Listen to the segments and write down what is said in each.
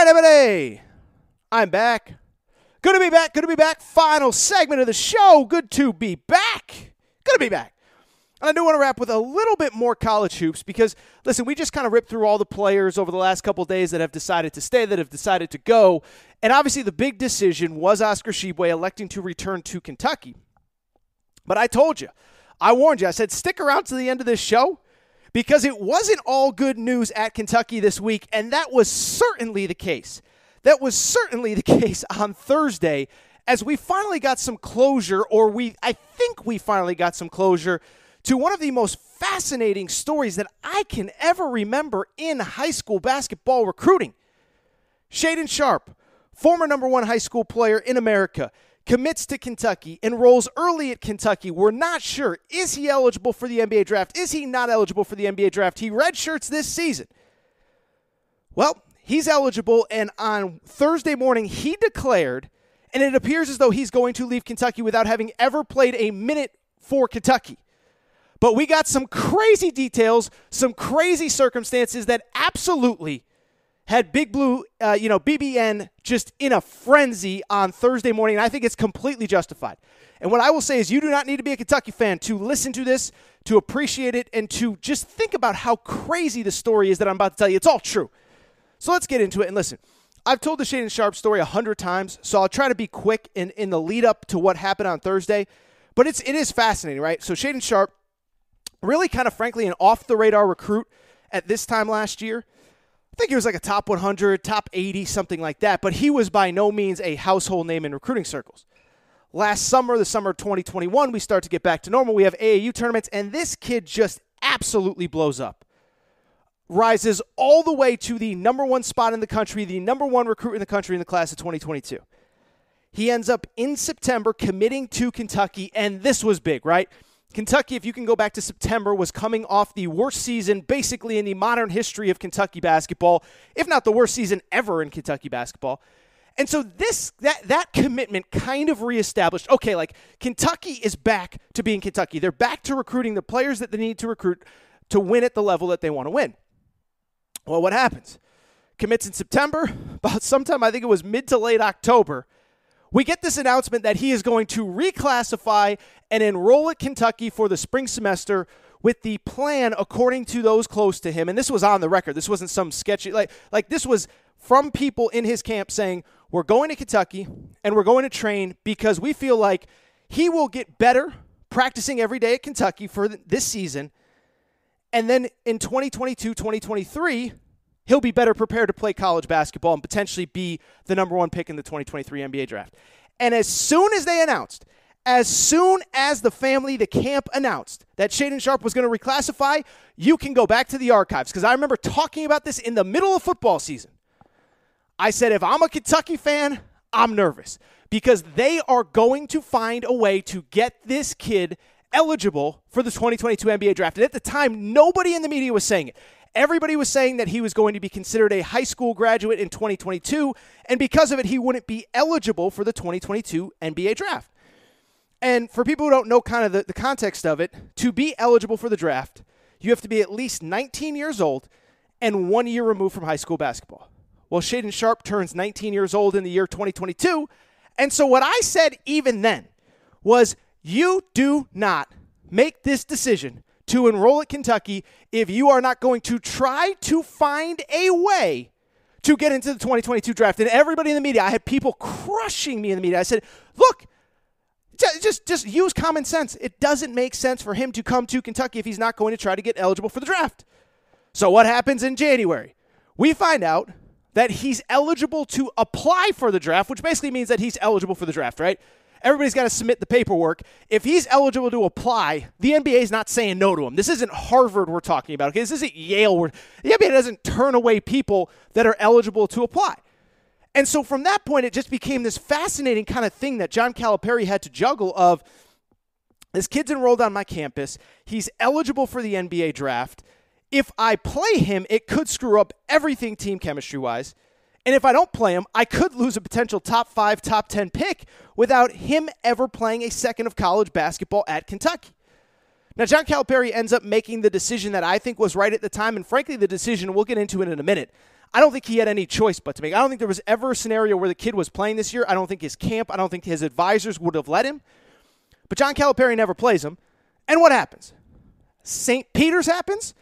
right, everybody. I'm back. Good to be back. Good to be back. Final segment of the show. Good to be back. Good to be back. And I do want to wrap with a little bit more college hoops because, listen, we just kind of ripped through all the players over the last couple of days that have decided to stay, that have decided to go. And obviously the big decision was Oscar Tshiebwe electing to return to Kentucky. But I told you, I warned you, I said stick around to the end of this show because it wasn't all good news at Kentucky this week, and that was certainly the case. That was certainly the case on Thursday as we finally got some closure, I think we finally got some closure to one of the most fascinating stories that I can ever remember in high school basketball recruiting. Shaedon Sharpe, former number one high school player in America, commits to Kentucky, enrolls early at Kentucky. We're not sure. Is he eligible for the NBA draft? Is he not eligible for the NBA draft? He redshirts this season. Well, he's eligible, and on Thursday morning, he declared, and it appears as though he's going to leave Kentucky without having ever played a minute for Kentucky. But we got some crazy details, some crazy circumstances that absolutely had Big Blue, BBN just in a frenzy on Thursday morning, and I think it's completely justified. And what I will say is you do not need to be a Kentucky fan to listen to this, to appreciate it, and to just think about how crazy the story is that I'm about to tell you. It's all true. So let's get into it. And listen, I've told the Shaedon Sharpe story 100 times, so I'll try to be quick in the lead up to what happened on Thursday. But it is fascinating, right? So Shaedon Sharpe, really kind of frankly an off-the-radar recruit at this time last year. I think he was like a top 100, top 80, something like that. But he was by no means a household name in recruiting circles. Last summer, the summer of 2021, we start to get back to normal. We have AAU tournaments, and this kid just absolutely blows up. Rises all the way to the number one spot in the country, the number one recruit in the country in the class of 2022. He ends up in September committing to Kentucky, and this was big, right? Kentucky, if you can go back to September, was coming off the worst season basically in the modern history of Kentucky basketball, if not the worst season ever in Kentucky basketball. And so that commitment kind of reestablished, okay, like Kentucky is back to being Kentucky. They're back to recruiting the players that they need to recruit to win at the level that they want to win. Well, what happens? Commits in September, about sometime I think it was mid to late October, we get this announcement that he is going to reclassify and enroll at Kentucky for the spring semester with the plan, according to those close to him, and this was on the record. This wasn't some sketchy, like this was from people in his camp saying, we're going to Kentucky and we're going to train because we feel like he will get better practicing every day at Kentucky for this season, and then in 2022, 2023, he'll be better prepared to play college basketball and potentially be the number one pick in the 2023 NBA draft. And as soon as they announced, as soon as the family, the camp announced that Shaedon Sharpe was going to reclassify, you can go back to the archives because I remember talking about this in the middle of football season. I said, if I'm a Kentucky fan, I'm nervous because they are going to find a way to get this kid eligible for the 2022 NBA draft. And at the time, nobody in the media was saying it. Everybody was saying that he was going to be considered a high school graduate in 2022, and because of it, he wouldn't be eligible for the 2022 NBA draft. And for people who don't know kind of the context of it, to be eligible for the draft, you have to be at least 19 years old and 1 year removed from high school basketball. Well, Shaedon Sharpe turns 19 years old in the year 2022, and so what I said even then was, you do not make this decision to enroll at Kentucky if you are not going to try to find a way to get into the 2022 draft. And everybody in the media, I had people crushing me in the media. I said, look, just use common sense. It doesn't make sense for him to come to Kentucky if he's not going to try to get eligible for the draft. So what happens in January? We find out that he's eligible to apply for the draft, which basically means that he's eligible for the draft, right? Everybody's got to submit the paperwork. If he's eligible to apply, the NBA is not saying no to him. This isn't Harvard we're talking about. Okay? This isn't Yale. The NBA doesn't turn away people that are eligible to apply. And so from that point, it just became this fascinating kind of thing that John Calipari had to juggle of, this kid's enrolled on my campus. He's eligible for the NBA draft. If I play him, it could screw up everything team chemistry-wise. And if I don't play him, I could lose a potential top 5, top 10 pick without him ever playing a second of college basketball at Kentucky. Now, John Calipari ends up making the decision that I think was right at the time, and frankly, the decision we'll get into it in a minute. I don't think he had any choice but to make. I don't think there was ever a scenario where the kid was playing this year. I don't think his camp, I don't think his advisors would have let him. But John Calipari never plays him. And what happens? St. Peter's happens.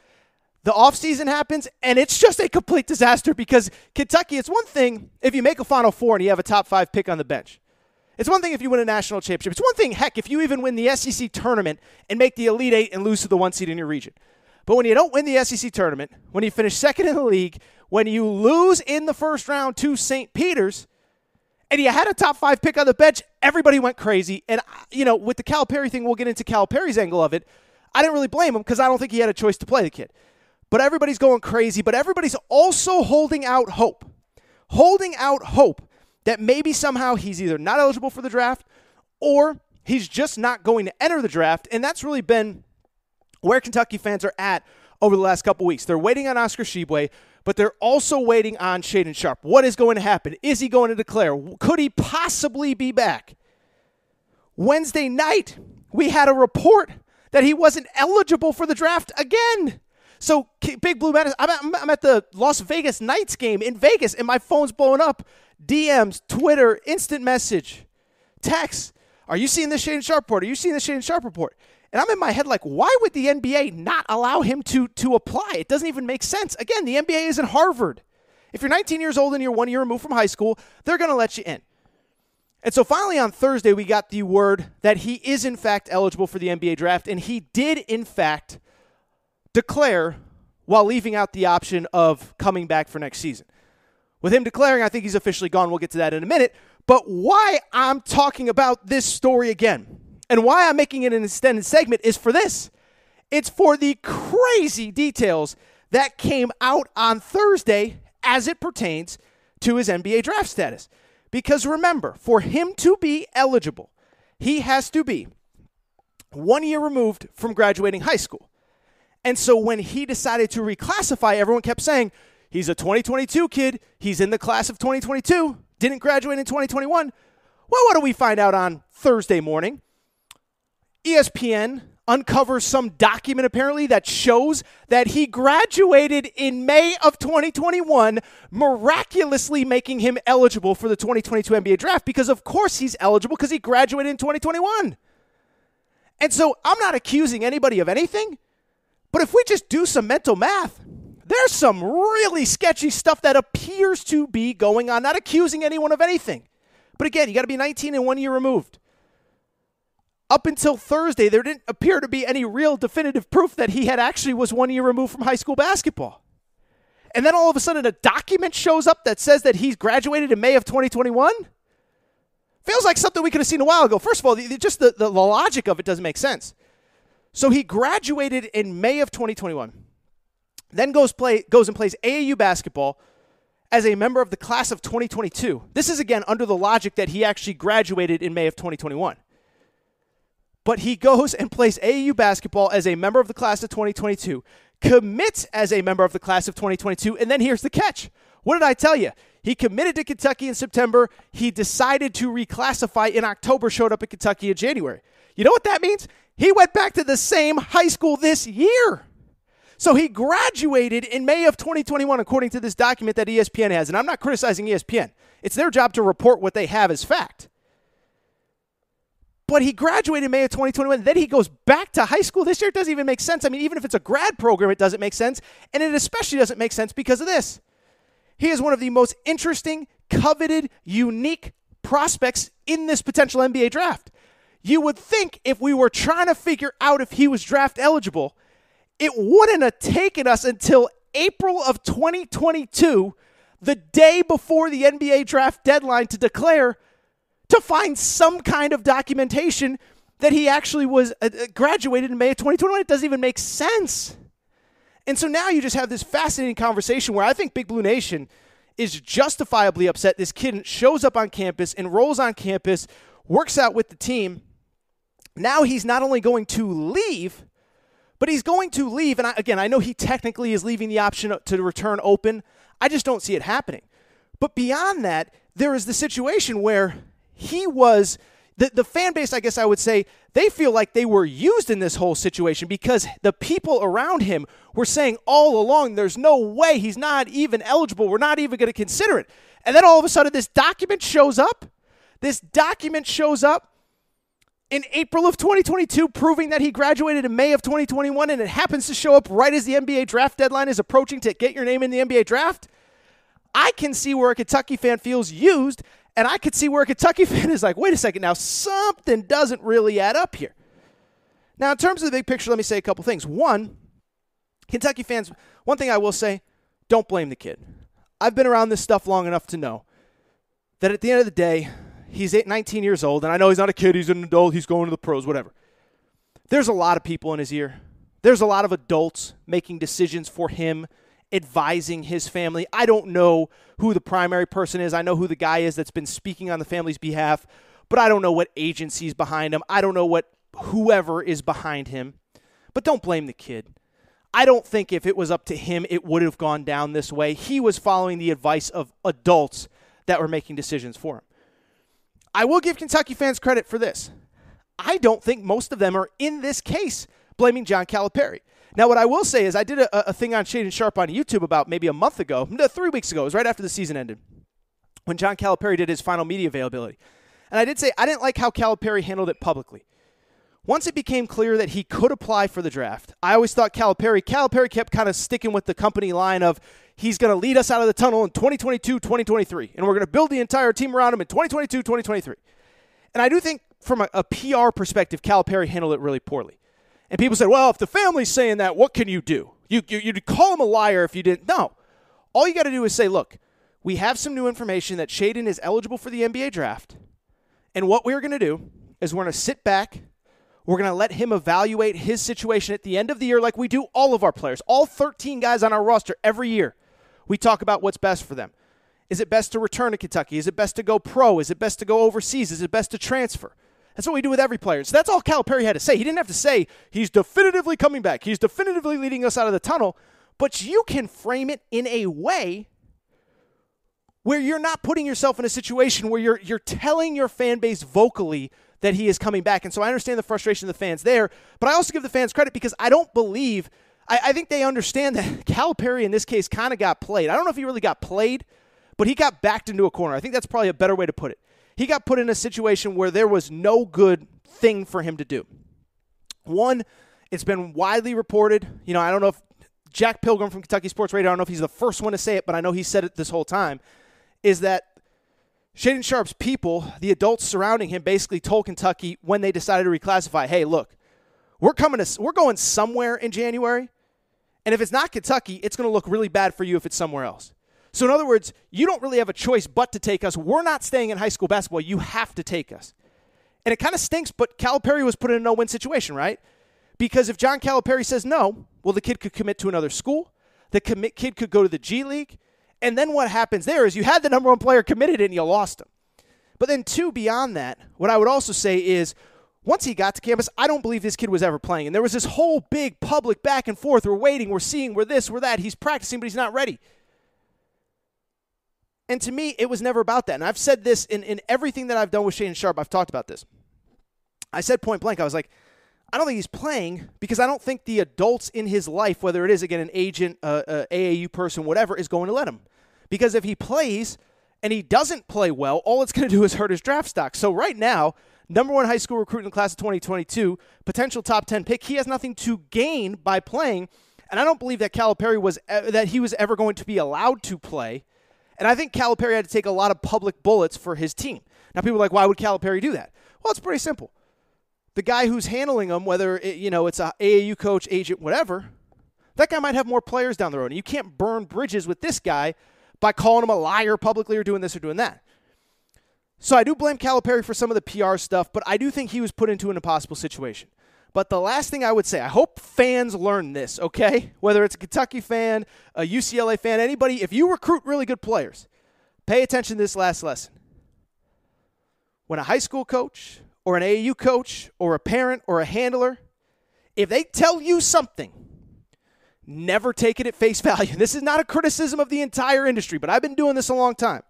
The offseason happens, and it's just a complete disaster because Kentucky, it's one thing if you make a Final Four and you have a top 5 pick on the bench. It's one thing if you win a national championship. It's one thing, heck, if you even win the SEC tournament and make the Elite Eight and lose to the 1 seed in your region. But when you don't win the SEC tournament, when you finish second in the league, when you lose in the first round to St. Peter's, and you had a top 5 pick on the bench, everybody went crazy. And, with the Calipari thing, we'll get into Calipari's angle of it. I didn't really blame him because I don't think he had a choice to play the kid. But everybody's going crazy. But everybody's also holding out hope. Holding out hope that maybe somehow he's either not eligible for the draft or he's just not going to enter the draft. And that's really been where Kentucky fans are at over the last couple weeks. They're waiting on Oscar Tshiebwe, but they're also waiting on Shaedon Sharpe. What is going to happen? Is he going to declare? Could he possibly be back? Wednesday night, we had a report that he wasn't eligible for the draft again. So, Big Blue Madness, I'm at the Las Vegas Knights game in Vegas, and my phone's blowing up. DMs, Twitter, instant message, text. Are you seeing this Shaedon Sharpe report? Are you seeing this Shaedon Sharpe report? And I'm in my head like, why would the NBA not allow him to apply? It doesn't even make sense. Again, the NBA isn't Harvard. If you're 19 years old and you're 1 year removed from high school, they're going to let you in. And so finally on Thursday, we got the word that he is in fact eligible for the NBA draft, and he did in fact declare while leaving out the option of coming back for next season. With him declaring, I think he's officially gone. We'll get to that in a minute. But why I'm talking about this story again and why I'm making it an extended segment is for this. It's for the crazy details that came out on Thursday as it pertains to his NBA draft status. Because remember, for him to be eligible, he has to be 1 year removed from graduating high school. And so when he decided to reclassify, everyone kept saying, he's a 2022 kid. He's in the class of 2022. Didn't graduate in 2021. Well, what do we find out on Thursday morning? ESPN uncovers some document apparently that shows that he graduated in May of 2021, miraculously making him eligible for the 2022 NBA draft because, of course, he's eligible because he graduated in 2021. And so I'm not accusing anybody of anything, but if we just do some mental math, there's some really sketchy stuff that appears to be going on. Not accusing anyone of anything. But again, you got to be 19 and 1 year removed. Up until Thursday, there didn't appear to be any real definitive proof that he had actually was 1 year removed from high school basketball. And then all of a sudden a document shows up that says that he's graduated in May of 2021. Feels like something we could have seen a while ago. First of all, just the logic of it doesn't make sense. So he graduated in May of 2021, then goes and plays AAU basketball as a member of the class of 2022. This is, again, under the logic that he actually graduated in May of 2021. But he goes and plays AAU basketball as a member of the class of 2022, commits as a member of the class of 2022, and then here's the catch. What did I tell you? He committed to Kentucky in September. He decided to reclassify in October, showed up at Kentucky in January. You know what that means? He went back to the same high school this year. So he graduated in May of 2021, according to this document that ESPN has. And I'm not criticizing ESPN. It's their job to report what they have as fact. But he graduated in May of 2021. Then he goes back to high school this year. It doesn't even make sense. I mean, even if it's a grad program, it doesn't make sense. And it especially doesn't make sense because of this. He is one of the most interesting, coveted, unique prospects in this potential NBA draft. You would think if we were trying to figure out if he was draft eligible, it wouldn't have taken us until April of 2022, the day before the NBA draft deadline, to declare, to find some kind of documentation that he actually was graduated in May of 2021. It doesn't even make sense. And so now you just have this fascinating conversation where I think Big Blue Nation is justifiably upset. This kid shows up on campus, enrolls on campus, works out with the team. Now he's not only going to leave, but he's going to leave. And I know he technically is leaving the option to return open. I just don't see it happening. But beyond that, there is the situation where he was, The fan base, I guess I would say, they feel like they were used in this whole situation because the people around him were saying all along, there's no way he's not even eligible. We're not even going to consider it. And then all of a sudden, this document shows up. This document shows up in April of 2022, proving that he graduated in May of 2021, and it happens to show up right as the NBA draft deadline is approaching to get your name in the NBA draft. I can see where a Kentucky fan feels used, and I could see where a Kentucky fan is like, wait a second, now something doesn't really add up here. Now, in terms of the big picture, let me say a couple things. One, Kentucky fans, one thing I will say, don't blame the kid. I've been around this stuff long enough to know that at the end of the day, he's 19 years old, and I know he's not a kid, he's an adult, he's going to the pros, whatever. There's a lot of people in his ear. There's a lot of adults making decisions for him, advising his family. I don't know who the primary person is. I know who the guy is that's been speaking on the family's behalf, but I don't know what agency's behind him. I don't know what whoever is behind him. But don't blame the kid. I don't think if it was up to him, it would have gone down this way. He was following the advice of adults that were making decisions for him. I will give Kentucky fans credit for this. I don't think most of them are in this case blaming John Calipari. Now, what I will say is I did a thing on Shaedon Sharpe on YouTube about maybe a month ago, no, 3 weeks ago. It was right after the season ended when John Calipari did his final media availability. And I did say I didn't like how Calipari handled it publicly. Once it became clear that he could apply for the draft, I always thought Calipari kept kind of sticking with the company line of he's going to lead us out of the tunnel in 2022, 2023, and we're going to build the entire team around him in 2022, 2023. And I do think from a PR perspective, Calipari handled it really poorly. And people said, well, if the family's saying that, what can you do? You'd call him a liar if you didn't. No. All you got to do is say, look, we have some new information that Shaedon is eligible for the NBA draft. And what we're going to do is we're going to sit back. We're going to let him evaluate his situation at the end of the year like we do all of our players. All 13 guys on our roster every year. We talk about what's best for them. Is it best to return to Kentucky? Is it best to go pro? Is it best to go overseas? Is it best to transfer? That's what we do with every player. So that's all Calipari had to say. He didn't have to say he's definitively coming back. He's definitively leading us out of the tunnel. But you can frame it in a way where you're not putting yourself in a situation where you're telling your fan base vocally that he is coming back. And so I understand the frustration of the fans there, but I also give the fans credit because I don't believe, I think they understand that Calipari in this case kind of got played. I don't know if he really got played, but he got backed into a corner. I think that's probably a better way to put it. He got put in a situation where there was no good thing for him to do. One, it's been widely reported, I don't know if Jack Pilgrim from Kentucky Sports Radio, I don't know if he's the first one to say it, but I know he said it this whole time, is that Shaedon Sharpe's people, the adults surrounding him, basically told Kentucky when they decided to reclassify, hey, look, we're going somewhere in January, and if it's not Kentucky, it's going to look really bad for you if it's somewhere else. So in other words, you don't really have a choice but to take us. We're not staying in high school basketball. You have to take us. And it kind of stinks, but Calipari was put in a no-win situation, right? Because if John Calipari says no, well, the kid could commit to another school. The kid could go to the G League. And then what happens there is you had the number one player committed and you lost him. But then two, beyond that, what I would also say is once he got to campus, I don't believe this kid was ever playing. And there was this whole big public back and forth. We're waiting, we're seeing, we're this, we're that. He's practicing, but he's not ready. And to me, it was never about that. And I've said this in everything that I've done with Shaedon Sharpe. I've talked about this. I said point blank, I was like, I don't think he's playing because I don't think the adults in his life, whether it is, again, an agent, AAU person, whatever, is going to let him. Because if he plays and he doesn't play well, all it's going to do is hurt his draft stock. So right now, number one high school recruit in the class of 2022, potential top 10 pick, he has nothing to gain by playing. And I don't believe that Calipari that he was ever going to be allowed to play. And I think Calipari had to take a lot of public bullets for his team. Now, people are like, why would Calipari do that? Well, it's pretty simple. The guy who's handling them, whether it's a AAU coach, agent, whatever, that guy might have more players down the road. And you can't burn bridges with this guy by calling him a liar publicly or doing this or doing that. So I do blame Calipari for some of the PR stuff, but I do think he was put into an impossible situation. But the last thing I would say, I hope fans learn this, okay? Whether it's a Kentucky fan, a UCLA fan, anybody, if you recruit really good players, pay attention to this last lesson. When a high school coach or an AAU coach or a parent or a handler, if they tell you something, never take it at face value. This is not a criticism of the entire industry, but I've been doing this a long time.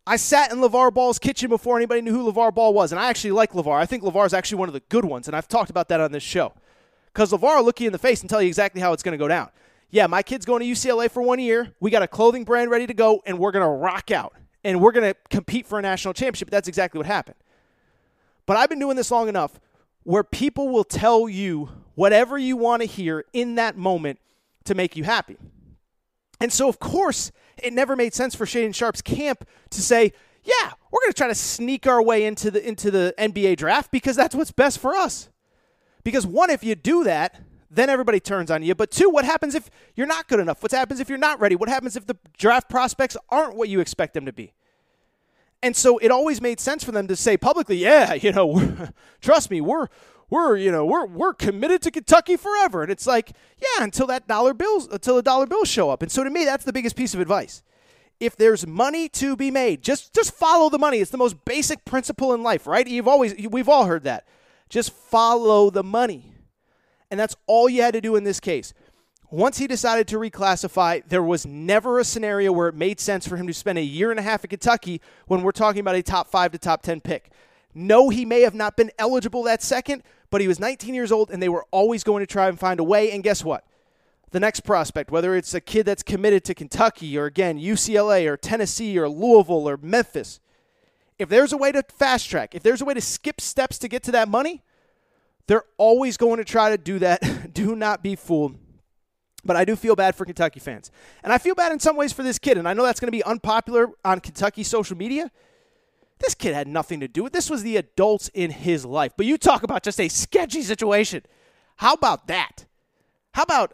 I sat in LeVar Ball's kitchen before anybody knew who LeVar Ball was, and I actually like LeVar. I think LeVar is actually one of the good ones, and I've talked about that on this show. Because LeVar will look you in the face and tell you exactly how it's going to go down. Yeah, my kid's going to UCLA for 1 year. We got a clothing brand ready to go, and we're going to rock out. And we're going to compete for a national championship. That's exactly what happened. But I've been doing this long enough where people will tell you whatever you want to hear in that moment to make you happy. And so, of course, it never made sense for Shaedon Sharpe's camp to say, yeah, we're going to try to sneak our way into the NBA draft because that's what's best for us. Because one, if you do that, then everybody turns on you. But two, what happens if you're not good enough? What happens if you're not ready? What happens if the draft prospects aren't what you expect them to be? And so it always made sense for them to say publicly, yeah, trust me, we're committed to Kentucky forever. And it's like, yeah, until the dollar bills show up. And so to me, that's the biggest piece of advice. If there's money to be made, just follow the money. It's the most basic principle in life, right? We've all heard that. Just follow the money. And that's all you had to do in this case. Once he decided to reclassify, there was never a scenario where it made sense for him to spend a year and a half at Kentucky when we're talking about a top 5 to top 10 pick. No, he may have not been eligible that second, but he was 19 years old, and they were always going to try and find a way. And guess what? The next prospect, whether it's a kid that's committed to Kentucky or, again, UCLA or Tennessee or Louisville or Memphis, if there's a way to fast track, if there's a way to skip steps to get to that money, they're always going to try to do that. Do not be fooled. But I do feel bad for Kentucky fans. And I feel bad in some ways for this kid. And I know that's going to be unpopular on Kentucky social media. This kid had nothing to do with it. This was the adults in his life. But you talk about just a sketchy situation. How about that? How about,